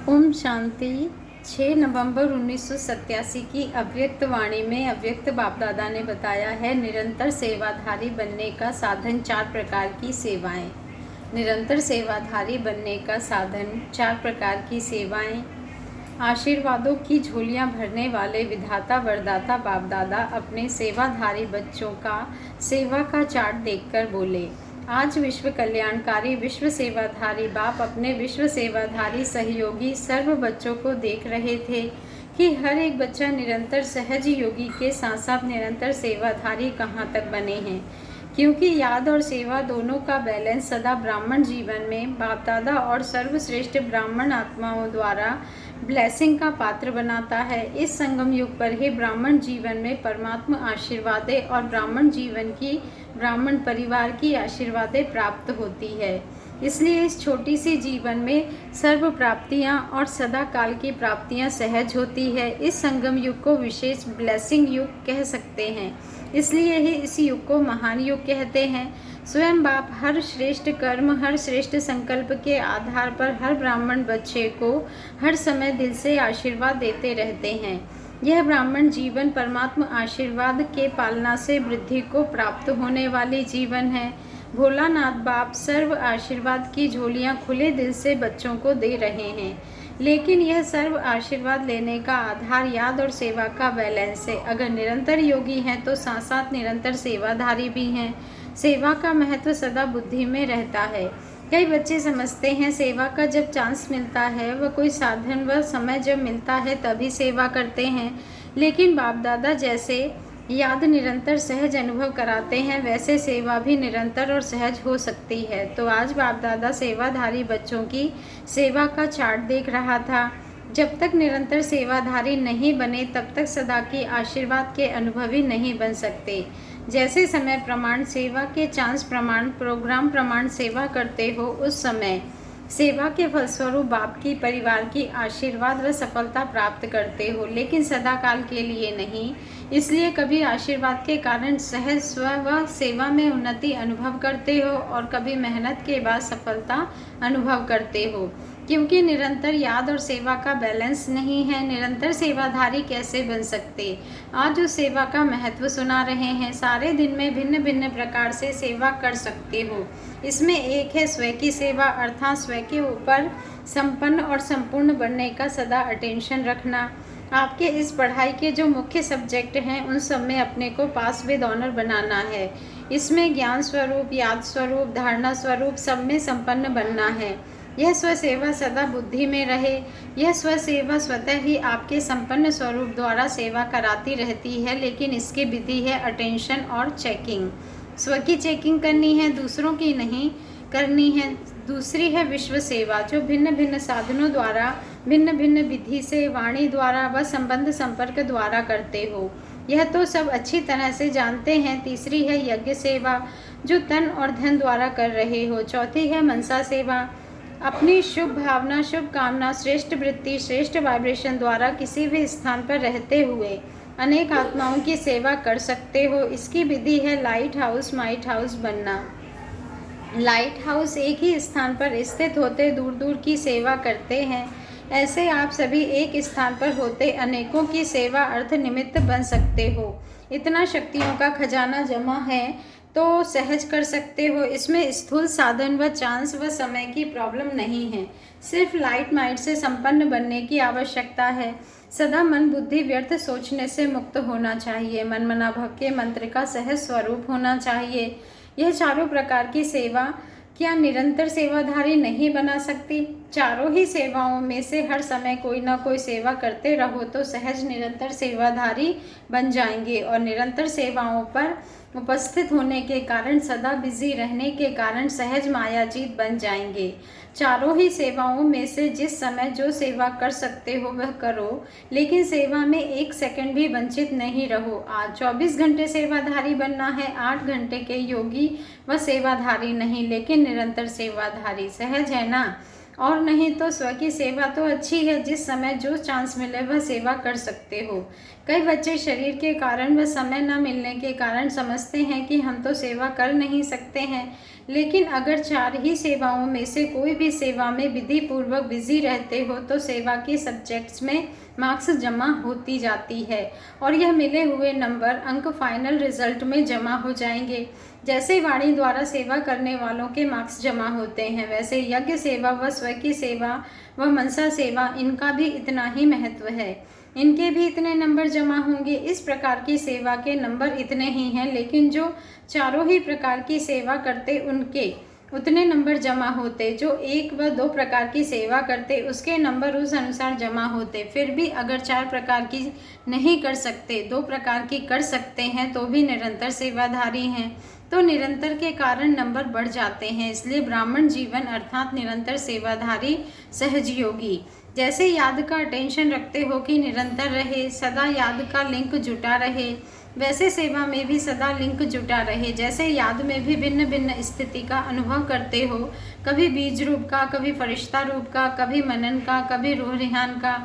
ओम शांति। 6 नवंबर 1987 की अव्यक्त वाणी में अव्यक्त बाप दादा ने बताया है, निरंतर सेवाधारी बनने का साधन 4 प्रकार की सेवाएं। निरंतर सेवाधारी बनने का साधन 4 प्रकार की सेवाएं। आशीर्वादों की झोलियां भरने वाले विधाता वरदाता बाप दादा अपने सेवाधारी बच्चों का सेवा का चार्ट देखकर बोले, आज विश्व कल्याणकारी विश्व सेवाधारी बाप अपने विश्व सेवाधारी सहयोगी सर्व बच्चों को देख रहे थे कि हर एक बच्चा निरंतर सहज योगी के साथ साथ निरंतर सेवाधारी कहाँ तक बने हैं, क्योंकि याद और सेवा दोनों का बैलेंस सदा ब्राह्मण जीवन में बाप दादा और सर्वश्रेष्ठ ब्राह्मण आत्माओं द्वारा ब्लेसिंग का पात्र बनाता है। इस संगम युग पर ही ब्राह्मण जीवन में परमात्मा आशीर्वादें और ब्राह्मण जीवन की ब्राह्मण परिवार की आशीर्वादें प्राप्त होती है। इसलिए इस छोटी सी जीवन में सर्व प्राप्तियां और सदा काल की प्राप्तियां सहज होती है। इस संगम युग को विशेष ब्लेसिंग युग कह सकते हैं, इसलिए ही इस युग को महान युग कहते हैं। स्वयं बाप हर श्रेष्ठ कर्म, हर श्रेष्ठ संकल्प के आधार पर हर ब्राह्मण बच्चे को हर समय दिल से आशीर्वाद देते रहते हैं। यह ब्राह्मण जीवन परमात्मा आशीर्वाद के पालना से वृद्धि को प्राप्त होने वाली जीवन है। भोलानाथ बाप सर्व आशीर्वाद की झोलियां खुले दिल से बच्चों को दे रहे हैं, लेकिन यह सर्व आशीर्वाद लेने का आधार याद और सेवा का बैलेंस है। अगर निरंतर योगी हैं तो साथ साथ निरंतर सेवाधारी भी हैं। सेवा का महत्व सदा बुद्धि में रहता है। कई बच्चे समझते हैं सेवा का जब चांस मिलता है, वह कोई साधन व समय जब मिलता है तभी सेवा करते हैं, लेकिन बाप दादा जैसे याद निरंतर सहज अनुभव कराते हैं, वैसे सेवा भी निरंतर और सहज हो सकती है। तो आज बाप दादा सेवाधारी बच्चों की सेवा का चार्ट देख रहा था। जब तक निरंतर सेवाधारी नहीं बने तब तक सदा की आशीर्वाद के अनुभवी नहीं बन सकते। जैसे समय प्रमाण सेवा के चांस प्रमाण प्रोग्राम प्रमाण सेवा करते हो, उस समय सेवा के फलस्वरूप बाप की परिवार की आशीर्वाद व सफलता प्राप्त करते हो, लेकिन सदा काल के लिए नहीं। इसलिए कभी आशीर्वाद के कारण सहज स्व व सेवा में उन्नति अनुभव करते हो और कभी मेहनत के बाद सफलता अनुभव करते हो, क्योंकि निरंतर याद और सेवा का बैलेंस नहीं है। निरंतर सेवाधारी कैसे बन सकते? आज उस सेवा का महत्व सुना रहे हैं। सारे दिन में भिन्न भिन्न प्रकार से सेवा कर सकते हो। इसमें एक है स्व की सेवा, अर्थात स्व के ऊपर संपन्न और संपूर्ण बनने का सदा अटेंशन रखना। आपके इस पढ़ाई के जो मुख्य सब्जेक्ट हैं उन सब में अपने को पास विद ऑनर बनाना है। इसमें ज्ञान स्वरूप, याद स्वरूप, धारणा स्वरूप सब में संपन्न बनना है। यह स्वसेवा सदा बुद्धि में रहे। यह स्वसेवा स्वतः ही आपके संपन्न स्वरूप द्वारा सेवा कराती रहती है, लेकिन इसकी विधि है अटेंशन और चेकिंग। स्व की चेकिंग करनी है, दूसरों की नहीं करनी है। दूसरी है विश्व सेवा, जो भिन्न भिन्न साधनों द्वारा भिन्न भिन्न विधि से वाणी द्वारा व संबंध संपर्क द्वारा करते हो। यह तो सब अच्छी तरह से जानते हैं। तीसरी है यज्ञ सेवा, जो तन और धन द्वारा कर रहे हो। चौथी है मनसा सेवा, अपनी शुभ भावना, शुभ कामना, श्रेष्ठ वृत्ति, श्रेष्ठ वाइब्रेशन द्वारा किसी भी स्थान पर रहते हुए अनेक आत्माओं की सेवा कर सकते हो। इसकी विधि है लाइट हाउस, माइट हाउस बनना। लाइट हाउस एक ही स्थान पर स्थित होते दूर दूर की सेवा करते हैं। ऐसे आप सभी एक स्थान पर होते अनेकों की सेवा अर्थ निमित्त बन सकते हो। इतना शक्तियों का खजाना जमा है तो सहज कर सकते हो। इसमें स्थूल साधन व चांस व समय की प्रॉब्लम नहीं है, सिर्फ लाइट माइट से संपन्न बनने की आवश्यकता है। सदा मन बुद्धि व्यर्थ सोचने से मुक्त होना चाहिए। मन मना भव के मंत्र का सहज स्वरूप होना चाहिए। यह चारों प्रकार की सेवा क्या निरंतर सेवाधारी नहीं बना सकती? चारों ही सेवाओं में से हर समय कोई ना कोई सेवा करते रहो तो सहज निरंतर सेवाधारी बन जाएंगे, और निरंतर सेवाओं पर उपस्थित होने के कारण, सदा बिजी रहने के कारण सहज मायाजीत बन जाएंगे। चारों ही सेवाओं में से जिस समय जो सेवा कर सकते हो वह करो, लेकिन सेवा में 1 सेकंड भी वंचित नहीं रहो। आज 24 घंटे सेवाधारी बनना है, 8 घंटे के योगी व सेवाधारी नहीं, लेकिन निरंतर सेवाधारी। सहज है ना? और नहीं तो स्व की सेवा तो अच्छी है, जिस समय जो चांस मिले वह सेवा कर सकते हो। कई बच्चे शरीर के कारण व समय न मिलने के कारण समझते हैं कि हम तो सेवा कर नहीं सकते हैं, लेकिन अगर 4 ही सेवाओं में से कोई भी सेवा में विधि पूर्वक बिजी रहते हो तो सेवा के सब्जेक्ट्स में मार्क्स जमा होती जाती है और यह मिले हुए नंबर अंक फाइनल रिजल्ट में जमा हो जाएंगे। जैसे वाणी द्वारा सेवा करने वालों के मार्क्स जमा होते हैं, वैसे यज्ञ सेवा व स्व की सेवा व मनसा सेवा इनका भी इतना ही महत्व है। इनके भी इतने नंबर जमा होंगे। इस प्रकार की सेवा के नंबर इतने ही हैं, लेकिन जो चारों ही प्रकार की सेवा करते उनके उतने नंबर जमा होते। जो 1 व 2 प्रकार की सेवा करते उसके नंबर उस अनुसार जमा होते। फिर भी अगर 4 प्रकार की नहीं कर सकते, 2 प्रकार की कर सकते हैं तो भी निरंतर सेवाधारी हैं, तो निरंतर के कारण नंबर बढ़ जाते हैं। इसलिए ब्राह्मण जीवन अर्थात निरंतर सेवाधारी सहजयोगी। जैसे याद का अटेंशन रखते हो कि निरंतर रहे, सदा याद का लिंक जुटा रहे, वैसे सेवा में भी सदा लिंक जुटा रहे। जैसे याद में भी भिन्न भिन्न स्थिति का अनुभव करते हो, कभी बीज रूप का, कभी फरिश्ता रूप का, कभी मनन का, कभी रूह रिहान का,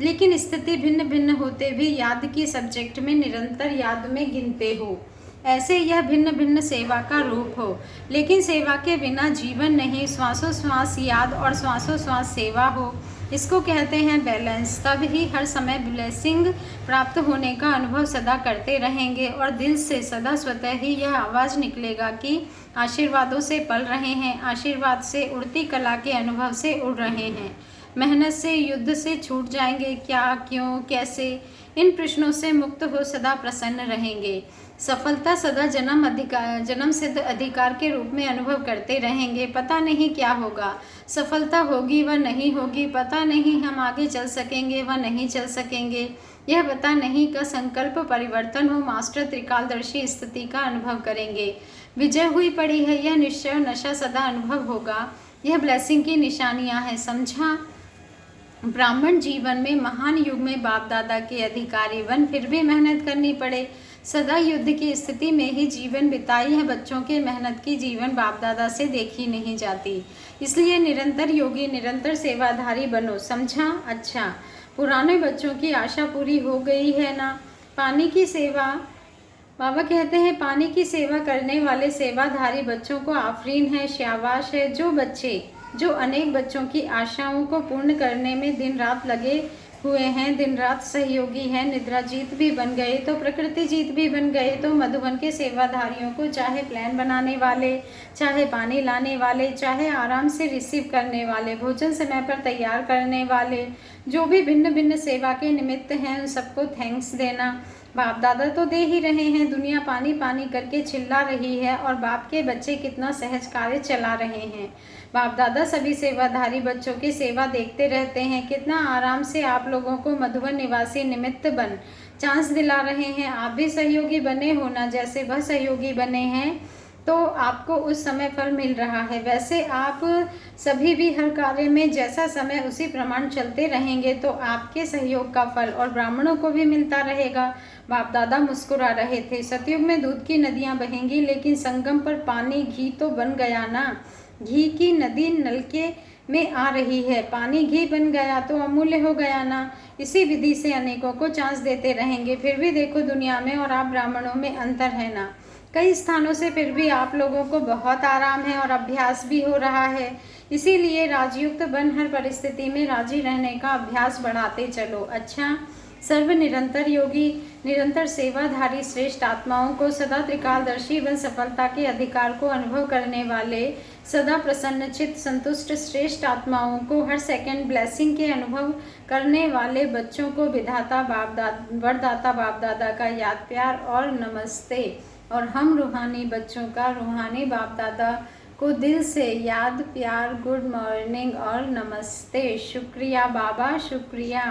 लेकिन स्थिति भिन्न भिन्न होते भी याद की सब्जेक्ट में निरंतर याद में गिनते हो। ऐसे यह भिन्न भिन्न सेवा का रूप हो, लेकिन सेवा के बिना जीवन नहीं। श्वासोश्वास याद और श्वासोश्वास सेवा हो, इसको कहते हैं बैलेंस। तब ही हर समय ब्लेसिंग प्राप्त होने का अनुभव सदा करते रहेंगे और दिल से सदा स्वतः ही यह आवाज़ निकलेगा कि आशीर्वादों से पल रहे हैं, आशीर्वाद से उड़ती कला के अनुभव से उड़ रहे हैं। मेहनत से, युद्ध से छूट जाएंगे, क्या, क्यों, कैसे, इन प्रश्नों से मुक्त हो सदा प्रसन्न रहेंगे। सफलता सदा जन्म सिद्ध अधिकार के रूप में अनुभव करते रहेंगे। पता नहीं क्या होगा, सफलता होगी व नहीं होगी, पता नहीं हम आगे चल सकेंगे व नहीं चल सकेंगे, यह पता नहीं का संकल्प परिवर्तन हो, मास्टर त्रिकालदर्शी स्थिति का अनुभव करेंगे। विजय हुई पड़ी है, यह निश्चय नशा सदा अनुभव होगा। यह ब्लेसिंग की निशानियां हैं, समझा। ब्राह्मण जीवन में महान युग में बाप दादा के अधिकारी बन फिर भी मेहनत करनी पड़े। सदा युद्ध की स्थिति में ही जीवन बिताई है। बच्चों के मेहनत की जीवन बाप दादा से देखी नहीं जाती, इसलिए निरंतर योगी, निरंतर सेवाधारी बनो, समझा। अच्छा, पुराने बच्चों की आशा पूरी हो गई है ना। पानी की सेवा, बाबा कहते हैं पानी की सेवा करने वाले सेवाधारी बच्चों को आफरीन है, शाबाश है। जो बच्चे जो अनेक बच्चों की आशाओं को पूर्ण करने में दिन रात लगे हुए हैं, दिन रात सहयोगी हैं, निद्रा जीत भी बन गए तो प्रकृति जीत भी बन गए। तो मधुबन के सेवाधारियों को चाहे प्लान बनाने वाले, चाहे पानी लाने वाले, चाहे आराम से रिसीव करने वाले, भोजन समय पर तैयार करने वाले, जो भी भिन्न भिन्न सेवा के निमित्त हैं, उन सबको थैंक्स देना। बाप दादा तो दे ही रहे हैं, दुनिया पानी पानी करके चिल्ला रही है और बाप के बच्चे कितना सहज कार्य चला रहे हैं। बाप दादा सभी सेवाधारी बच्चों की सेवा देखते रहते हैं। कितना आराम से आप लोगों को मधुबन निवासी निमित्त बन चांस दिला रहे हैं। आप भी सहयोगी बने हो ना, जैसे वह सहयोगी बने हैं तो आपको उस समय फल मिल रहा है, वैसे आप सभी भी हर कार्य में जैसा समय उसी प्रमाण चलते रहेंगे तो आपके सहयोग का फल और ब्राह्मणों को भी मिलता रहेगा। बाप दादा मुस्कुरा रहे थे। सतयुग में दूध की नदियां बहेंगी, लेकिन संगम पर पानी घी तो बन गया ना। घी की नदी नलके में आ रही है, पानी घी बन गया तो अमूल्य हो गया ना। इसी विधि से अनेकों को चांस देते रहेंगे। फिर भी देखो दुनिया में और आप ब्राह्मणों में अंतर है ना। कई स्थानों से फिर भी आप लोगों को बहुत आराम है और अभ्यास भी हो रहा है। इसीलिए राजयुक्त बन हर परिस्थिति में राजी रहने का अभ्यास बढ़ाते चलो। अच्छा, सर्व निरंतर योगी, निरंतर सेवाधारी श्रेष्ठ आत्माओं को, सदा त्रिकालदर्शी बन सफलता के अधिकार को अनुभव करने वाले, सदा प्रसन्नचित संतुष्ट श्रेष्ठ आत्माओं को, हर सेकंड ब्लेसिंग के अनुभव करने वाले बच्चों को विधाता वरदाता बाप दादा का याद प्यार और नमस्ते। और हम रूहानी बच्चों का रूहानी बाप दादा को दिल से याद प्यार, गुड मॉर्निंग और नमस्ते। शुक्रिया बाबा, शुक्रिया।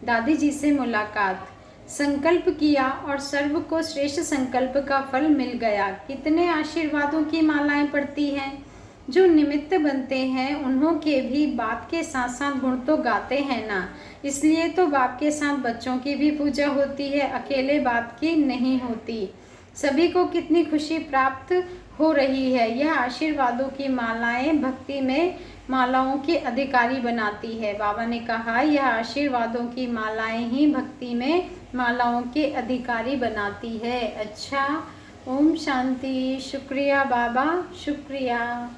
दादी जी से मुलाकात, संकल्प किया और सर्व को श्रेष्ठ संकल्प का फल मिल गया। कितने आशीर्वादों की मालाएं पड़ती हैं। जो निमित्त बनते हैं उन्हों के भी बाप के साथ साथ गुण तो गाते हैं ना। इसलिए तो बाप के साथ बच्चों की भी पूजा होती है, अकेले बाप की नहीं होती। सभी को कितनी खुशी प्राप्त हो रही है। यह आशीर्वादों की मालाएं भक्ति में मालाओं के अधिकारी बनाती है। बाबा ने कहा यह आशीर्वादों की मालाएं ही भक्ति में मालाओं के अधिकारी बनाती है। अच्छा, ओम शांति। शुक्रिया बाबा, शुक्रिया।